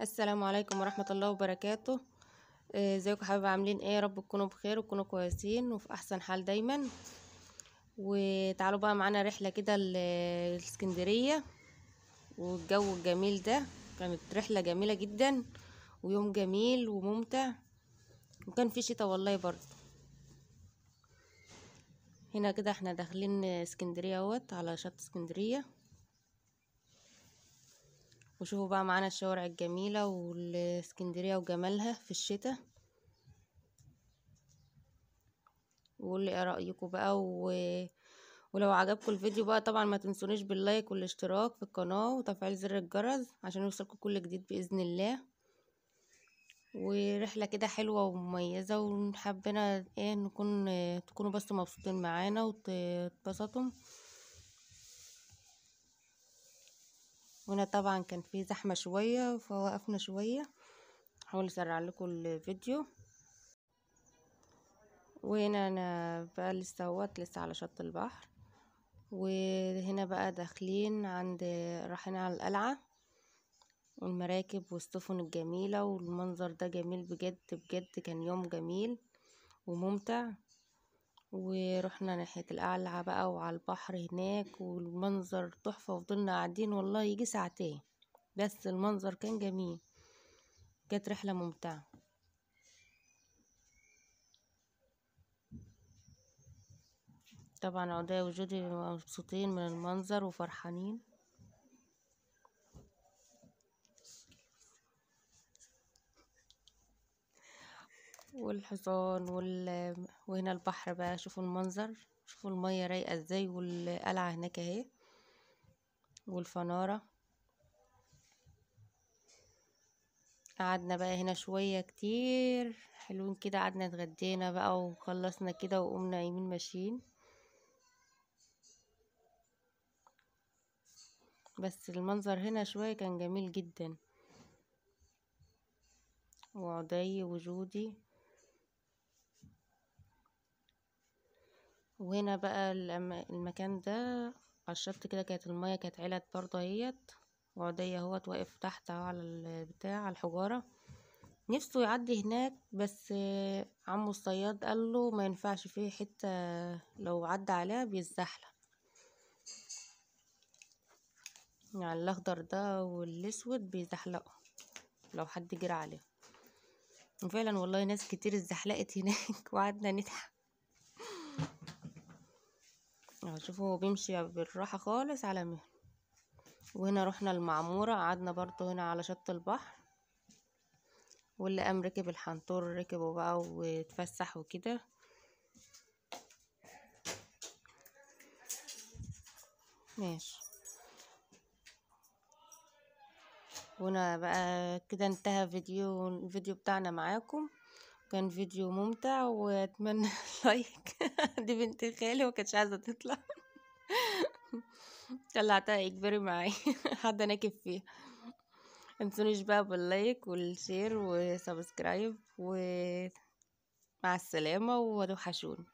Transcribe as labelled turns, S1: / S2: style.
S1: السلام عليكم ورحمة الله وبركاته. ازيكم حبايبي، عاملين ايه؟ يا رب تكونوا بخير وتكونوا كويسين وفي احسن حال دايما. وتعالوا بقى معانا رحلة كده لاسكندرية، والجو الجميل ده. كانت رحلة جميلة جدا ويوم جميل وممتع، وكان في شتاء والله برضه. هنا كده احنا داخلين اسكندرية اهوت على شط اسكندرية. وشوفوا بقى معانا الشوارع الجميلة والاسكندرية وجمالها في الشتاء. وقول لي ايه رأيكم بقى ولو عجبكم الفيديو بقى طبعا ما تنسونيش باللايك والاشتراك في القناة وتفعيل زر الجرس عشان يوصلكم كل جديد بإذن الله. ورحلة كده حلوة ومميزة، ونحبنا ايه تكونوا بس مبسوطين معانا وتتبسطوا. هنا طبعا كان في زحمة شوية فوقفنا شوية. هحاول اسرع لكم الفيديو. وهنا انا بقى لسه على شط البحر. وهنا بقى داخلين رايحين على القلعة والمراكب والسفن الجميلة، والمنظر ده جميل بجد بجد. كان يوم جميل وممتع. ورحنا ناحية القلعة بقى وعلى البحر هناك، والمنظر تحفة. وفضلنا قاعدين والله يجي ساعتين، بس المنظر كان جميل. كانت رحلة ممتعة. طبعا عودة وجودي مبسوطين من المنظر وفرحانين. والحصان وهنا البحر بقى. شوفوا المنظر، شوفوا المية رايقة ازاي، والقلعة هناك اهي والفنارة. قعدنا بقى هنا شوية كتير حلوين كده. قعدنا اتغدينا بقى وخلصنا كده وقمنا يمين ماشيين. بس المنظر هنا شوية كان جميل جدا. وعدي وجودي. وهنا بقى المكان ده على الشط كده. كانت المية كانت علت برضه اهيت. وعدي اهوت واقف تحت اهو على البتاع، على الحجارة، نفسه يعدي هناك. بس عمو الصياد قال له ما ينفعش فيه حتة، لو عدى عليها بيزحلق. يعني الاخضر ده والاسود بيزحلقوا لو حد جرى عليه. وفعلا والله ناس كتير اتزحلقت هناك وقعدنا نضحك. شوفوا هو بيمشي بالراحة خالص على مهله. وهنا رحنا المعمورة، قعدنا برضو هنا على شط البحر. واللي قام ركب الحنطور ركبه بقى واتفسح وكده. ماشي. وهنا بقى كده انتهى الفيديو بتاعنا معاكم. كان فيديو ممتع واتمنى لايك. دي بنت خالي وكانتش عايزة تطلع. طلعتها اجباري معايا. حد ناكب فيها. متنسونيش بقى باللايك والشير وسبسكرايب. ومع السلامة وتوحشوني.